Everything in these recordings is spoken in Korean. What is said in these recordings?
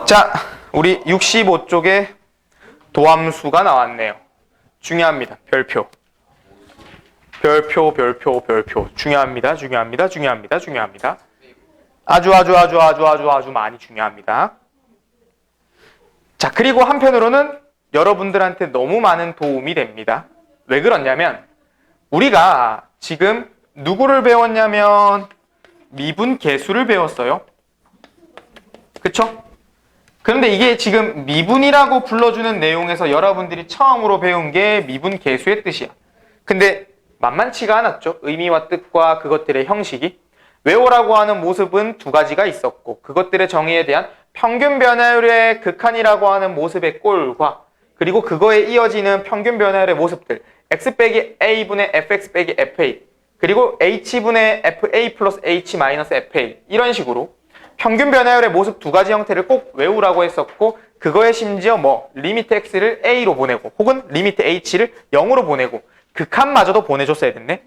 자, 우리 65쪽에 도함수가 나왔네요. 중요합니다. 별표. 별표. 중요합니다. 아주 많이 중요합니다. 자, 그리고 한편으로는 여러분들한테 너무 많은 도움이 됩니다. 왜 그러냐면 우리가 지금 누구를 배웠냐면 미분계수를 배웠어요. 그쵸? 그런데 이게 지금 미분이라고 불러주는 내용에서 여러분들이 처음으로 배운 게 미분계수의 뜻이야. 근데 만만치가 않았죠. 의미와 뜻과 그것들의 형식이. 외워라고 하는 모습은 두 가지가 있었고 그것들의 정의에 대한 평균 변화율의 극한이라고 하는 모습의 꼴과 그리고 그거에 이어지는 평균 변화율의 모습들 x 빼기 a분의 fx 빼기 fa 그리고 h분의 fa 플러스 h 마이너스 fa 이런 식으로 평균 변화율의 모습 두 가지 형태를 꼭 외우라고 했었고 그거에 심지어 리미트 x를 a로 보내고 혹은 리미트 h를 0으로 보내고 극한마저도 보내줬어야 됐네.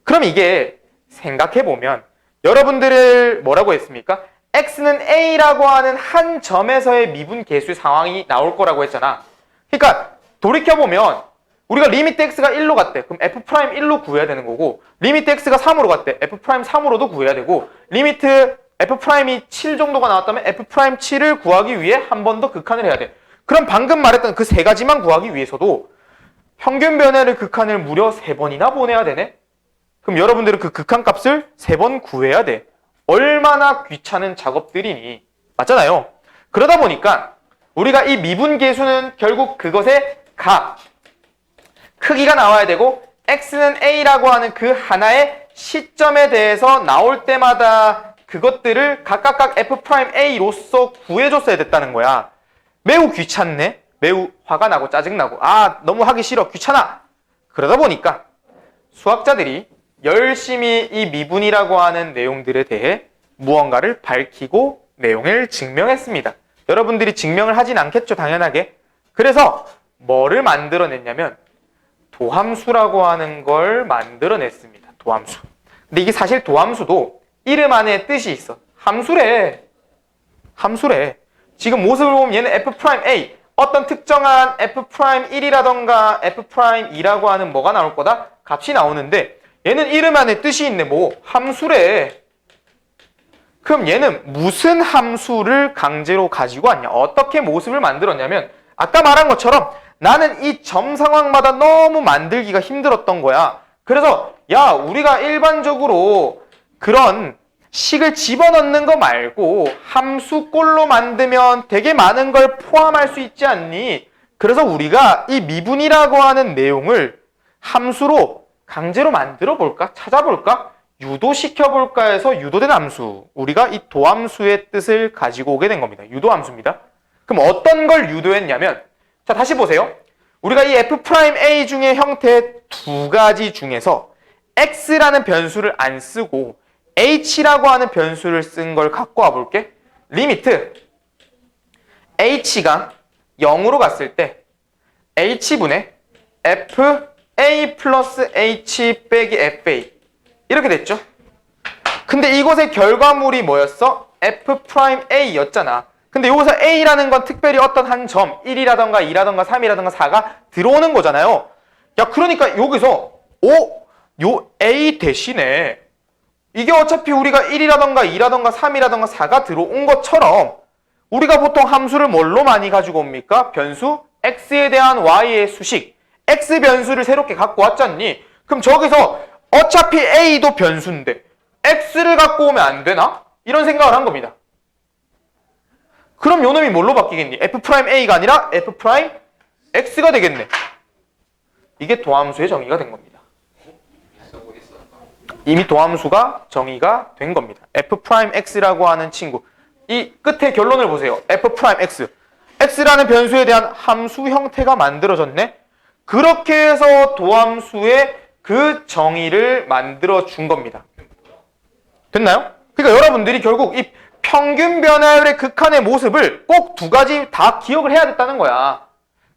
그럼 이게 생각해보면 여러분들을 뭐라고 했습니까? x는 a라고 하는 한 점에서의 미분계수 상황이 나올 거라고 했잖아. 그러니까 돌이켜보면 우리가 리미트 x가 1로 갔대. 그럼 f'1로 구해야 되는 거고 리미트 x가 3으로 갔대. f'3으로도 구해야 되고 리미트 f'이 7 정도가 나왔다면 f'7을 구하기 위해 한 번 더 극한을 해야 돼. 그럼 방금 말했던 그 세 가지만 구하기 위해서도 평균 변화율의 극한을 무려 3번이나 보내야 되네? 그럼 여러분들은 그 극한값을 3번 구해야 돼. 얼마나 귀찮은 작업들이니. 맞잖아요. 그러다 보니까 우리가 이 미분계수는 결국 그것의 값, 크기가 나와야 되고 x는 a라고 하는 그 하나의 시점에 대해서 나올 때마다 그것들을 각각 f'a로서 구해줬어야 됐다는 거야. 매우 귀찮네. 매우 화가 나고 짜증나고 너무 하기 싫어. 귀찮아. 그러다 보니까 수학자들이 열심히 이 미분이라고 하는 내용들에 대해 무언가를 밝히고 내용을 증명했습니다. 여러분들이 증명을 하진 않겠죠, 당연하게. 그래서 뭐를 만들어냈냐면 도함수라고 하는 걸 만들어냈습니다. 도함수. 근데 이게 사실 도함수도 이름 안에 뜻이 있어. 함수래. 지금 모습을 보면 얘는 f'A 어떤 특정한 f'1이라던가 f'2라고 하는 뭐가 나올 거다? 값이 나오는데 얘는 이름 안에 뜻이 있네. 함수래. 그럼 얘는 무슨 함수를 강제로 가지고 왔냐? 어떻게 모습을 만들었냐면 아까 말한 것처럼 나는 이 점 상황마다 너무 만들기가 힘들었던 거야. 그래서 우리가 일반적으로 그런 식을 집어넣는 거 말고 함수 꼴로 만들면 되게 많은 걸 포함할 수 있지 않니? 그래서 우리가 이 미분이라고 하는 내용을 함수로 강제로 만들어 볼까? 찾아볼까? 유도시켜볼까 해서 유도된 함수. 우리가 이 도함수의 뜻을 가지고 오게 된 겁니다. 유도함수입니다. 그럼 어떤 걸 유도했냐면 자, 다시 보세요. 우리가 이 f'A 중의 형태 두 가지 중에서 x라는 변수를 안 쓰고 h라고 하는 변수를 쓴 걸 갖고 와볼게. 리미트 h가 0으로 갔을 때 h분의 fa 플러스 h 빼기 fa 이렇게 됐죠. 근데 이것의 결과물이 뭐였어? f'A였잖아. 근데 여기서 A라는 건 특별히 어떤 한 점 1이라던가 2라던가 3이라던가 4가 들어오는 거잖아요. 그러니까 여기서 요 A 대신에 이게 어차피 우리가 1이라던가 2라던가 3이라던가 4가 들어온 것처럼 우리가 보통 함수를 뭘로 많이 가지고 옵니까? 변수 x에 대한 y의 수식 x 변수를 새롭게 갖고 왔잖니? 그럼 저기서 어차피 a도 변수인데 x를 갖고 오면 안 되나? 이런 생각을 한 겁니다. 그럼 요 놈이 뭘로 바뀌겠니? f'A가 아니라 f'x가 되겠네. 이게 도함수의 정의가 된 겁니다. 이미 도함수가 정의가 된 겁니다. f'x라고 하는 친구. 이 끝에 결론을 보세요. f'x. x라는 변수에 대한 함수 형태가 만들어졌네. 그렇게 해서 도함수의 그 정의를 만들어 준 겁니다. 됐나요? 그러니까 여러분들이 결국 이 평균 변화율의 극한의 모습을 꼭 두 가지 다 기억을 해야 됐다는 거야.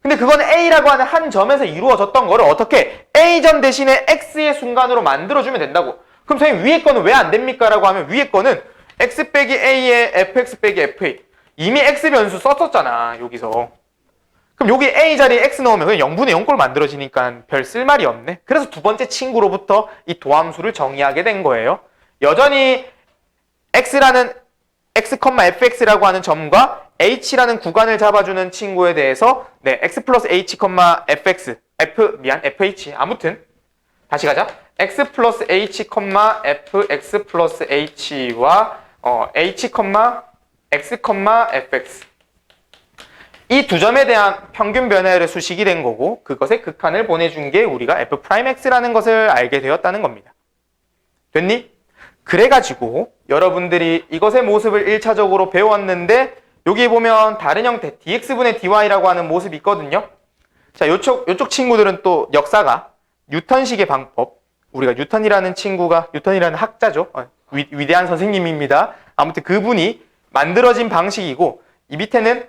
근데 그건 A라고 하는 한 점에서 이루어졌던 거를 어떻게 A점 대신에 X의 순간으로 만들어주면 된다고. 그럼 선생님 위에 거는 왜 안 됩니까? 라고 하면 위에 거는 X 빼기 A의 fx 빼기 fa 이미 x 변수 썼었잖아, 여기서. 그럼 여기 a 자리에 x 넣으면 그냥 0분의 0꼴 만들어지니까 별 쓸말이 없네. 그래서 두 번째 친구로부터 이 도함수를 정의하게 된 거예요. 여전히 x라는 x, fx라고 하는 점과 h라는 구간을 잡아주는 친구에 대해서 x 플러스 h, fx, fh 아무튼 다시 가자. x 플러스 h, fx 플러스 h와 h, x, fx 이 두 점에 대한 평균 변화율의 수식이 된 거고 그것의 극한을 보내준 게 우리가 f'x라는 것을 알게 되었다는 겁니다. 됐니? 그래가지고 여러분들이 이것의 모습을 1차적으로 배웠는데 여기 보면 다른 형태 dx분의 dy라고 하는 모습이 있거든요. 자, 요쪽 친구들은 또 역사가 뉴턴식의 방법, 우리가 뉴턴이라는 학자죠. 위대한 선생님입니다. 아무튼 그분이 만들어진 방식이고 이 밑에는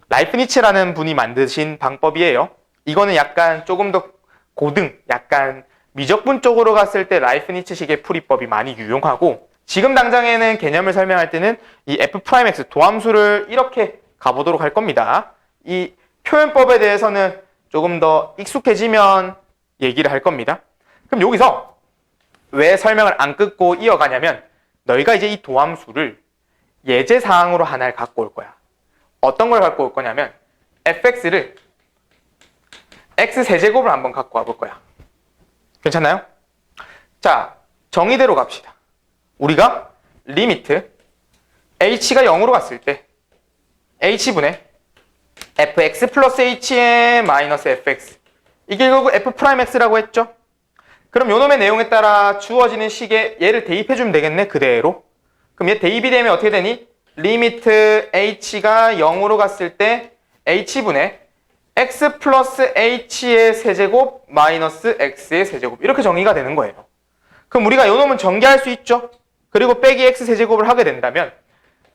라이프니츠라는 분이 만드신 방법이에요. 이거는 약간 조금 더 고등, 약간 미적분 쪽으로 갔을 때 라이프니츠식의 풀이법이 많이 유용하고 지금 당장에는 개념을 설명할 때는 이 f'x 도함수를 이렇게 가보도록 할 겁니다. 이 표현법에 대해서는 조금 더 익숙해지면 얘기를 할 겁니다. 그럼 여기서 왜 설명을 안 끊고 이어가냐면 너희가 이제 이 도함수를 예제사항으로 하나를 갖고 올 거야. 어떤 걸 갖고 올 거냐면 fx를 x세제곱을 한번 갖고 와볼 거야. 괜찮나요? 자, 정의대로 갑시다. 우리가 리미트 h가 0으로 갔을 때 h분의 fx 플러스 h의 마이너스 fx 이게 결국 f'x라고 했죠? 그럼 요놈의 내용에 따라 주어지는 식에 얘를 대입해주면 되겠네, 그대로. 그럼 얘 대입이 되면 어떻게 되니? 리미트 h가 0으로 갔을 때 h분의 x 플러스 h의 세제곱 마이너스 x의 세제곱 이렇게 정의가 되는 거예요. 그럼 우리가 요놈은 전개할 수 있죠? 그리고 빼기 x 세제곱을 하게 된다면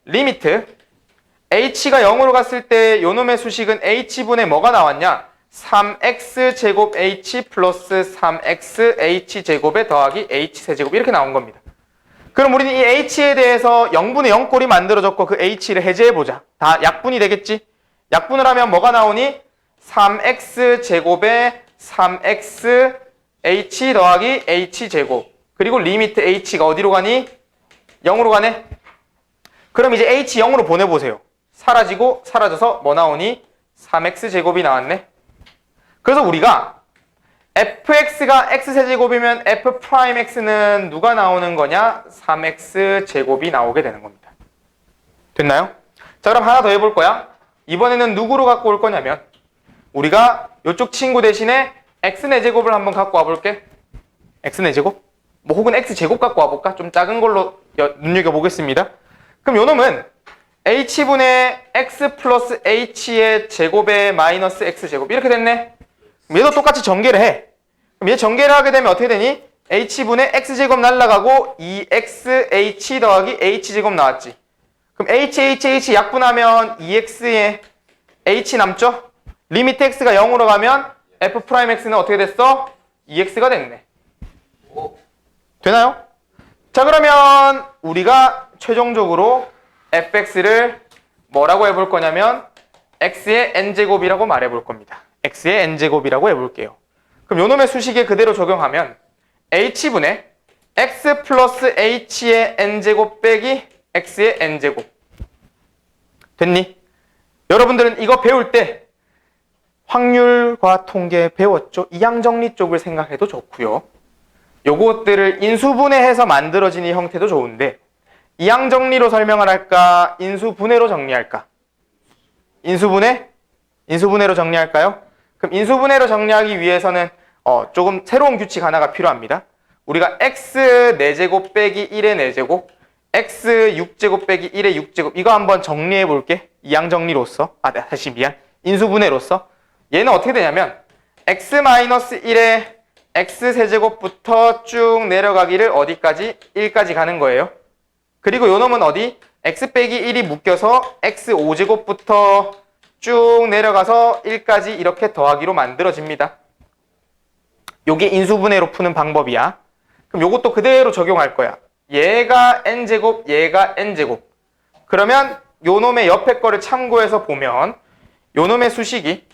리미트 h가 0으로 갔을 때 요놈의 수식은 h분의 뭐가 나왔냐? 3x 제곱 h 플러스 3x h 제곱에 더하기 h 세제곱 이렇게 나온 겁니다. 그럼 우리는 이 h에 대해서 0분의 0꼴이 만들어졌고 그 h를 해제해보자. 다 약분이 되겠지? 약분을 하면 뭐가 나오니? 3x 제곱에 3x h 더하기 h 제곱 그리고 리미트 h가 어디로 가니? 0으로 가네? 그럼 이제 h 0으로 보내보세요. 사라지고 사라져서 뭐 나오니? 3x 제곱이 나왔네. 그래서 우리가 fx가 x세제곱이면 f'x는 누가 나오는 거냐? 3x 제곱이 나오게 되는 겁니다. 됐나요? 자, 그럼 하나 더 해볼 거야. 이번에는 누구로 갖고 올 거냐면 우리가 이쪽 친구 대신에 x제곱을 한번 갖고 와볼게. x제곱? 뭐 혹은 x제곱 갖고 와볼까? 좀 작은 걸로 눈여겨보겠습니다. 그럼 요 놈은 h분의 x 플러스 h의 제곱에 마이너스 x제곱 이렇게 됐네. 얘도 똑같이 전개를 해. 그럼 얘 전개를 하게 되면 어떻게 되니? h분의 x제곱 날라가고 2xh 더하기 h제곱 나왔지. 그럼 h 약분하면 2x에 h 남죠? 리미트 x가 0으로 가면 f'x는 어떻게 됐어? 2x가 됐네. 되나요? 자, 그러면 우리가 최종적으로 fx를 뭐라고 해볼 거냐면 x의 n제곱이라고 말해볼 겁니다. x의 n제곱이라고 해볼게요. 그럼 요놈의 수식에 그대로 적용하면 h분의 x 플러스 h의 n제곱 빼기 x의 n제곱 됐니? 여러분들은 이거 배울 때 확률과 통계 배웠죠? 이항정리 쪽을 생각해도 좋고요. 요것들을 인수분해해서 만들어진 이 형태도 좋은데 이항정리로 설명을 할까? 인수분해로 정리할까? 인수분해? 인수분해로 정리할까요? 그럼 인수분해로 정리하기 위해서는 조금 새로운 규칙 하나가 필요합니다. 우리가 x 4제곱 빼기 1의 4제곱 x 6제곱 빼기 1의 6제곱 이거 한번 정리해 볼게. 이항정리로서 다시 미안. 인수분해로서 얘는 어떻게 되냐면 x-1의 x세제곱부터 쭉 내려가기를 어디까지? 1까지 가는 거예요. 그리고 요 놈은 어디? x 빼기 1이 묶여서 x5제곱부터 쭉 내려가서 1까지 이렇게 더하기로 만들어집니다. 요게 인수분해로 푸는 방법이야. 그럼 요것도 그대로 적용할 거야. 얘가 n제곱, 얘가 n제곱. 그러면 요놈의 옆에 거를 참고해서 보면 요놈의 수식이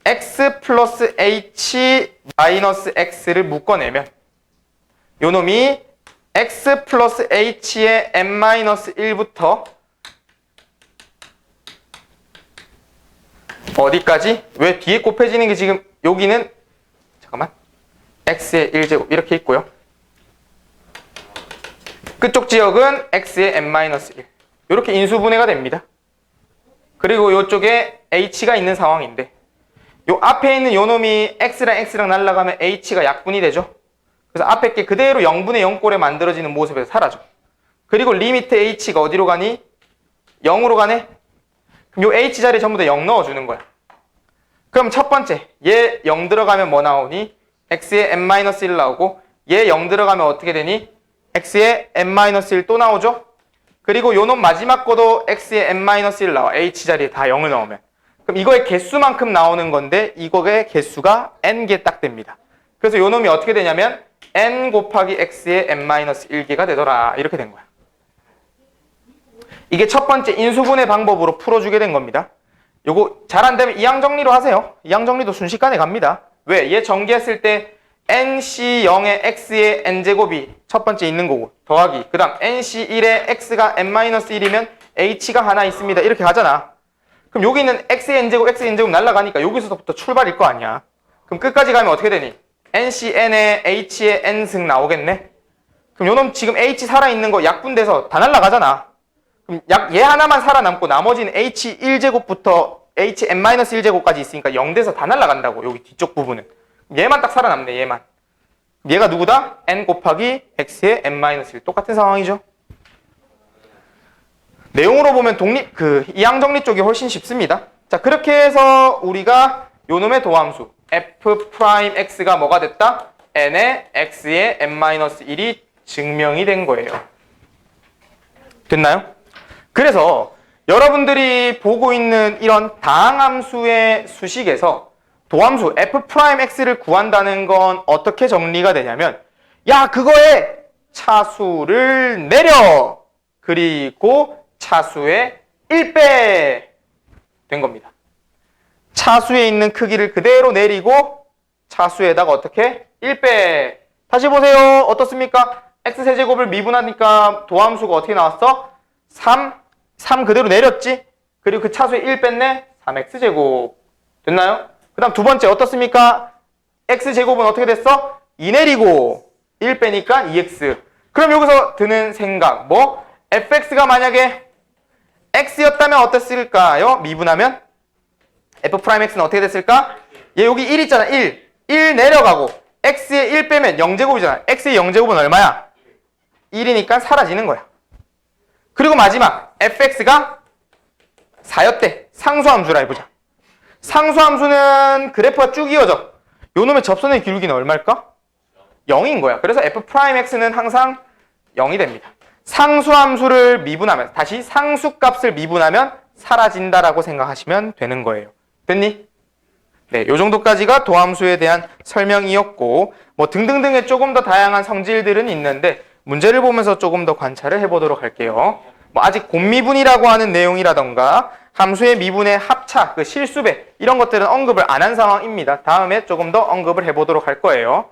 x 플러스 h 마이너스 x를 묶어내면 요놈이 x 플러스 h의 n 마이너스 1부터 어디까지? 왜 뒤에 곱해지는 게 지금 여기는 잠깐만 x의 1제곱 이렇게 있고요. 끝쪽 지역은 x의 n-1 이렇게 인수분해가 됩니다. 그리고 이쪽에 h가 있는 상황인데 요 앞에 있는 요 놈이 x랑 날아가면 h가 약분이 되죠. 그래서 앞에 게 그대로 0분의 0꼴에 만들어지는 모습에서 사라져. 그리고 리미트 h가 어디로 가니? 0으로 가네? 그럼 요 h 자리에 전부 다 0 넣어주는 거야. 그럼 첫 번째 얘 0 들어가면 뭐 나오니? x의 n-1 나오고 얘 0 들어가면 어떻게 되니? x의 n-1 또 나오죠? 그리고 요 놈 마지막 거도 x의 n-1 나와. h 자리에 다 0을 넣으면. 그럼 이거의 개수만큼 나오는 건데 이거의 개수가 n개 딱 됩니다. 그래서 요 놈이 어떻게 되냐면 n 곱하기 x의 n-1개가 되더라. 이렇게 된 거야. 이게 첫 번째 인수분해 방법으로 풀어주게 된 겁니다. 요거 잘 안 되면 이항 정리로 하세요. 이항 정리도 순식간에 갑니다. 왜? 얘 전개했을 때 nc0의 x의 n제곱이 첫 번째 있는 거고 더하기 그 다음 nc1의 x가 n-1이면 h가 하나 있습니다. 이렇게 가잖아. 그럼 여기 있는 x의 n제곱 날라가니까 여기서부터 출발일 거 아니야. 그럼 끝까지 가면 어떻게 되니? ncn의 h의 n승 나오겠네. 그럼 요놈 지금 h 살아있는 거 약분돼서 다 날라가잖아. 그럼 얘 하나만 살아남고 나머지는 h1제곱부터 hn-1제곱까지 있으니까 0돼서 다 날라간다고. 여기 뒤쪽 부분은. 얘만 딱 살아남네. 얘만. 얘가 누구다? n 곱하기 x의 n-1 똑같은 상황이죠. 내용으로 보면 이항 정리 쪽이 훨씬 쉽습니다. 자, 그렇게 해서 우리가 요놈의 도함수 f'x가 뭐가 됐다? n의 x의 n-1이 증명이 된 거예요. 됐나요? 그래서 여러분들이 보고 있는 이런 다항함수의 수식에서 도함수 f'x를 구한다는 건 어떻게 정리가 되냐면 야 그거에 차수를 내려 그리고 차수의 1배 된 겁니다. 차수에 있는 크기를 그대로 내리고 차수에다가 어떻게? 1배. 다시 보세요. 어떻습니까? x세제곱을 미분하니까 도함수가 어떻게 나왔어? 3 그대로 내렸지? 그리고 그 차수에 1 뺐네? 3x제곱. 됐나요? 그 다음 두 번째 어떻습니까? x제곱은 어떻게 됐어? 2 내리고 1 빼니까 2x. 그럼 여기서 드는 생각 뭐? fx가 만약에 x였다면 어땠을까요? 미분하면? f'x는 어떻게 됐을까? 얘 여기 1 있잖아. 1 내려가고 x에 1 빼면 0제곱이잖아. x의 0제곱은 얼마야? 1이니까 사라지는 거야. 그리고 마지막 fx가 4였대. 상수함수라 해보자. 상수함수는 그래프가 쭉 이어져. 요놈의 접선의 기울기는 얼마일까? 0인 거야. 그래서 f'x는 항상 0이 됩니다. 상수함수를 미분하면 다시 상수값을 미분하면 사라진다라고 생각하시면 되는 거예요. 됐니? 네, 요 정도까지가 도함수에 대한 설명이었고 뭐 등등등의 조금 더 다양한 성질들은 있는데 문제를 보면서 조금 더 관찰을 해보도록 할게요. 뭐 아직 곱미분이라고 하는 내용이라던가 함수의 미분의 합차, 그 실수배 이런 것들은 언급을 안 한 상황입니다. 다음에 조금 더 언급을 해보도록 할 거예요.